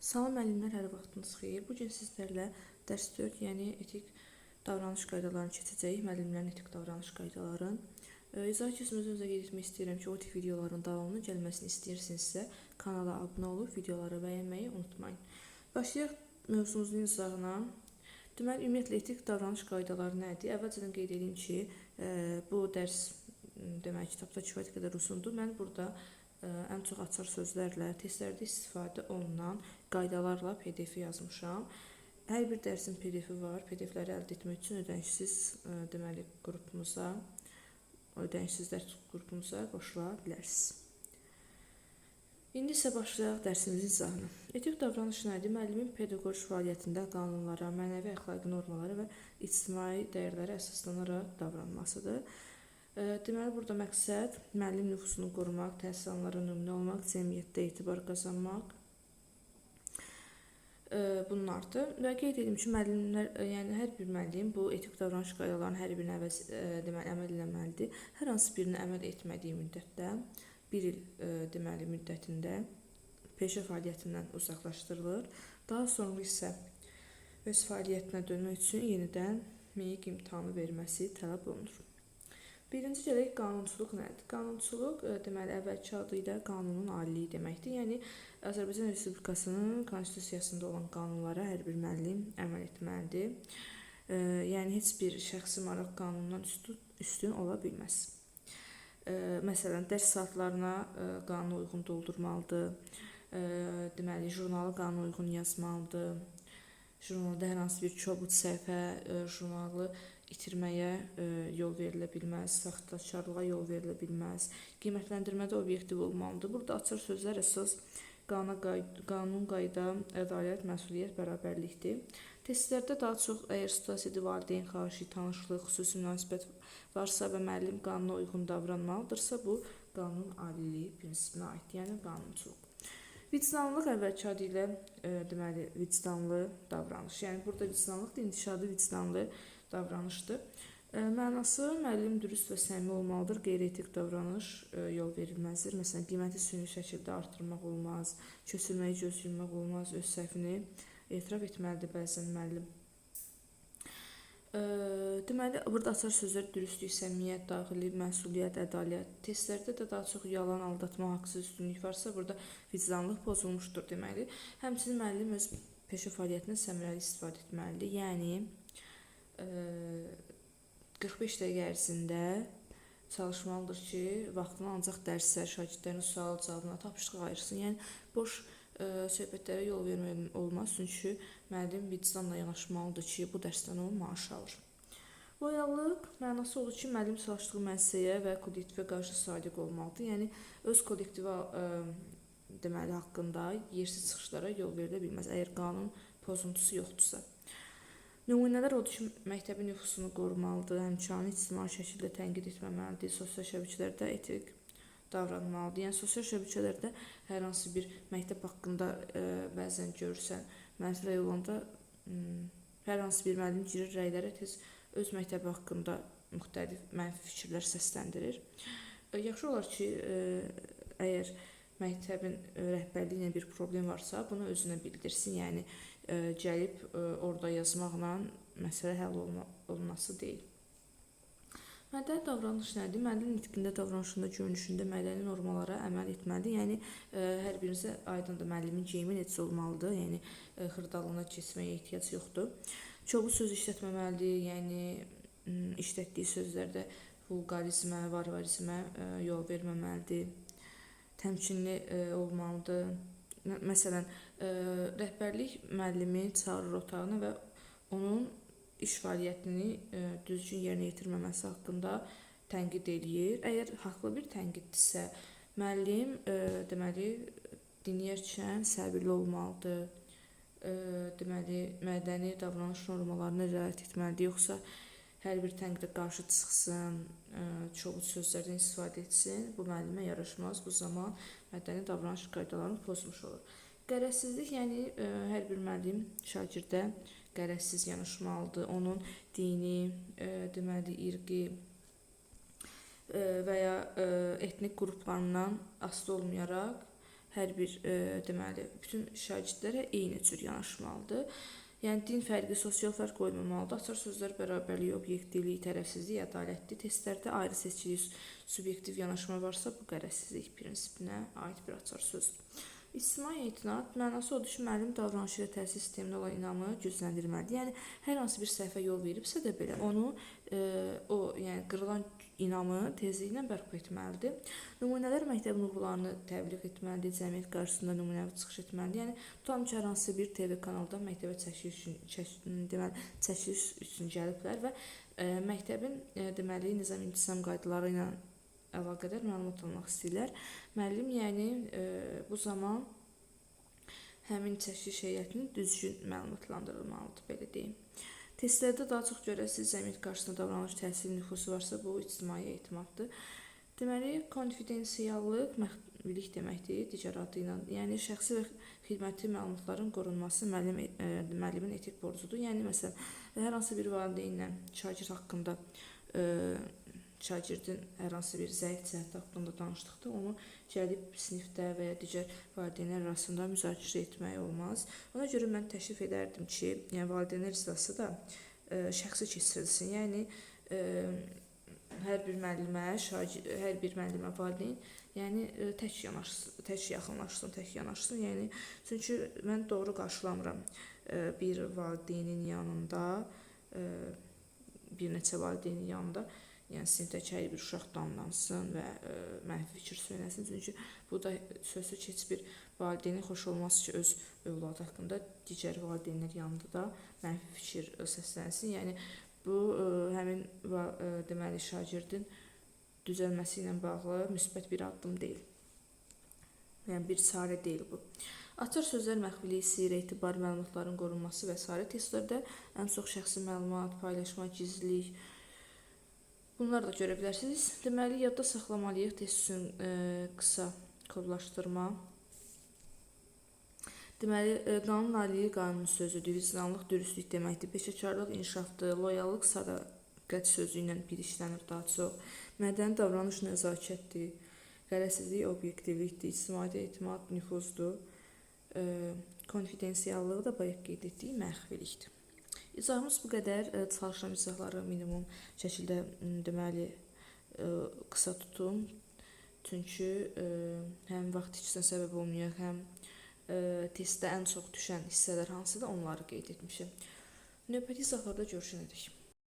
Salam müəllimlər, hər vaxtınız xeyir. Bu gün sizlərlə dərs 4, yəni etik davranış qaydalarını keçəcəyik. Müəllimlərin etik davranış qaydaların. İzah keçməzdən öncə qeyd etmək istəyirəm ki, o tip videoların davamının gəlməsini istəyirsinizsə, kanala abunə olub videoları bəyənməyi unutmayın. Başlayaq mövzumuzun izahına. Deməli, ümumiyyətlə etik davranış qaydaları nədir? Əvvəlcədən qeyd edeyim ki, bu dərs demək kitabda kifayət qədər uzundur. Mən burada ən çox açar sözlərlə, testlərdə istifadə olunan qaydalarla PDF-i yazmışam. Hər bir dərsin PDF-i var. PDF-ləri əldə etmək üçün ödənişsiz deməli qrupumuza, ödənişsiz dərs qrupumuza qoşula bilərsiniz. İndi isə başlayaq dərsimizin izahına. Etik davranış nədir? Müəllimin pedaqoji fəaliyyətində qanunlara, mənəvi əxlaqi normalara və ictimai dəyərlərə əsaslanaraq davranmasıdır. Deməli, burada məqsəd müəllim nüfusunu qorumaq, təhsil alanlara nümunə olmaq, cəmiyyətdə etibar qazanmaq bunlardır. Və qeyd edim ki, müəllimlər, yəni hər bir müəllim bu etik davranış qaydalarının hər birinə əməl eləməlidir. Hər hansı birini əməl etmədiyi müddətdə 1 il deməli müddətində peşə fəaliyyətindən uzaqlaşdırılır. Daha sonra isə öz fəaliyyətinə dönmək üçün yenidən MİQ imtahanı verməsi tələb olunur. Birinci gələk qanunçuluq nədir? Qanunçuluq deməli əvvəlki adı ilə qanunun aliliyi deməkdir. Yəni Azərbaycan Respublikasının konstitusiyasında olan qanunlara hər bir müəllim əməl etməlidir. Yəni heç bir şəxsi maraq qanundan üstün ola bilməz. Məsələn, dərs saatlarına qanuna uyğun doldurmalıdır. Deməli, jurnalı qanuna uyğun yazmalıdır. Jurnalda hər hansı bir kobud səhifə, jurnalı itirməyə yol verilə bilməz, saxtakarlığa yol verilə bilməz. Qiymətləndirmədə obyektiv olmalıdır. Burada açar sözlər əsas qanun, qayda, ədalət, məsuliyyət, bərabərlikdir. Testlərdə daha çox əgər situasiyada valideyn xahişi, tanışlıq, xüsusi münasibət varsa və müəllim qanuna uyğun davranmalıdırsa, bu qanun aliliyi prinsipinə aiddir, yəni qanunçuluq. Vicdanlılıq əvvəlki adı ilə deməli vicdanlı davranış. Yəni burada vicdanlıq intişadı vicdanlı davranışdır. Mənası müəllim dürüst və səmimi olmalıdır. Qeyri-etik davranış yol verilməzdir. Məsələn, qiyməti süni şəkildə artırmaq olmaz, köçürməyi göz yummaq olmaz, öz səhvini etiraf etməlidir bəzən müəllim. Deməli, burada açar sözlər dürüstlük, səmimiyyət, daxili, məsuliyyət, ədalət. Testlərdə də daha çox yalan, aldatma, haqsız üstünlük varsa, burada vicdanlıq pozulmuşdur deməli. Həmçinin müəllim öz peşə fəaliyyətindən səmərəli istifadə etməlidir. Yəni 45 dəqiqə ərzində çalışmalıdır ki, vaxtını ancaq dərslər, şagirdlərin sual cavabına, tapşırıq ayırsın. Yəni boş söhbətlərə yol vermək olmaz, çünki müəllim vicdanla yanaşmalıdır ki, bu dərsdən o maaş alır. Loyallıq mənası olur ki, müəllim çalışdığı müəssisəyə və kollektivə qarşı sadiq olmalıdır. Yəni öz kollektivə deməli haqqında yersiz çıxışlara yol verilə bilməz, əgər qanun pozuntusu yoxdursa. Nümunələr odur ki, məktəbin nüfusunu qorumalıdır, həmçinin ictimai şəkildə tənqid etməməlidir, sosial şəbəkələrdə etik davranmalıdır. Yəni sosial şəbəkələrdə hər hansı bir məktəb haqqında bəzən görürsən, mənfi rəy olanda hər hansı bir müəllim girir rəylərə tez öz məktəbi haqqında müxtəlif mənfi fikirlər səsləndirir. Yaxşı olar ki, əgər məktəbin rəhbərliyi ilə bir problem varsa, bunu özünə bildirsin. Yəni gəlib orada yazmaqla məsələ həll olunması deyil. Mədəni davranış nədir? Müəllim nitqində, davranışında, görünüşündə mədəni normalara əməl etməlidir. Yəni hər birinizə aydındır, müəllimin geyimi necə olmalıdır. Yəni xırdalığına keçməyə ehtiyac yoxdur. Kobud söz işlətməməlidir. Yəni işlətdiyi sözlərdə vulqarizmə, varvarizmə yol verməməlidir. Təmkinli olmalıdır. Məsələn, rəhbərlik müəllimi çağırır otağına və onun iş fəaliyyətini düzgün yerinə yetirməməsi haqqında tənqid eləyir. Əgər haqlı bir tənqiddirsə, müəllim deməli dinləyərkən səbirli olmalıdır. Deməli mədəni davranış normalarına riayət etməlidir, yoxsa hər bir tənqidə qarşı çıxsın, kobud sözlərdən istifadə etsin, bu müəllimə yaraşmaz. Bu zaman mədəni davranış qaydalarını pozmuş olur. Qərəzsizlik, yəni hər bir müəllim şagirdə qərəzsiz yanaşmalıdır. Onun dini, deməli irqi və ya etnik qruplarından asılı olmayaraq hər bir deməli bütün şagirdlərə eyni cür yanaşmalıdır. Yəni din fərqi, sosial fərq qoymamalıdır. Açar sözlər bərabərlik, obyektivlik, tərəfsizlik, ədalətli testlərdə ayrı seçilik, subyektiv yanaşma varsa bu qərəzsizlik prinsipinə aid bir açar sözdür. İctimai etinad mənası odur ki, müəllim davranışı ilə təhsil sisteminə olan inamı gücləndirməlidir. Yəni hər hansı bir səhvə yol veribsə də belə onu yəni qırılan inamı tezliklə bərpa etməlidir. Nümunələr məktəbin uğurlarını təbliğ etməlidir, cəmiyyət qarşısında nümunəvi çıxış etməlidir. Yəni tutalım ki, hər hansı bir TV kanaldan məktəbə çəkiliş üçün gəliblər və məktəbin deməli nizam-intizam qaydaları ilə əlaqədar məlumat almaq istəyirlər. Müəllim yəni bu zaman həmin çəkiliş heyətini düzgün məlumatlandırılmalıdır, belə deyim. Testlərdə daha çox görəsiz cəmiyyət qarşısında davranış təhsil nüfusu varsa, bu ictimai etimaddır. Deməli, konfidensiallıq məxfilik deməkdir, digər adı ilə. Yəni şəxsi və xidməti məlumatların qorunması müəllimin etik borcudur. Yəni məsələn, hər hansı bir valideynlə şagird haqqında şagirdin hər hansı bir zəif cəhəti haqqında danışdıqda onu gəlib sinifdə və ya digər valideynlər arasında müzakirə etmək olmaz. Ona görə mən təklif edərdim ki, yəni valideynlər iclası da şəxsi keçirilsin. Yəni hər bir müəllimə valideyn yəni tək yaxınlaşsın, tək yanaşsın. Yəni çünki mən doğru qarşılamıram bir valideynin yanında, bir neçə valideynin yanında yəni sinifdəki hər bir uşaq danlansın və mənfi fikir söyləsin. Çünki bu da sözü heç bir valideynin xoş olmaz ki, öz övladı haqqında digər valideynlər yanında da mənfi fikir səslənsin. Yəni bu həmin deməli şagirdin düzəlməsi ilə bağlı müsbət bir addım deyil. Yəni bir çarə deyil bu. Açar sözlər məxfilik, sirr, etibar, məlumatların qorunması və s. testlərdə ən çox şəxsi məlumat, paylaşma, gizlilik, bunları da görə bilərsiniz. Deməli, yadda saxlamalıyıq test üçün qısa kodlaşdırma. Deməli, qanun aliliyi qanun sözüdür, vicdanlıq, dürüstlük deməkdir, peşəkarlıq, inşafdır, loyallıq, sədaqət sözü ilə bir işlənir daha çox. Mədəni davranış nəzakətdir, qərəzsizlik, obyektivlikdir, ictimai etimad, nüfuzdur, konfidensiallığı da bayaq qeyd etdiyi məxfilikdir. İzahımız bu qədər. Çalışıram izahları minimum şəkildə deməli qısa tutum. Çünki həm vaxt içində səbəb olmayaq, həm testdə ən çox düşən hissələr hansıdır, onları qeyd etmişəm. Növbəti izahlarda görüşənədək.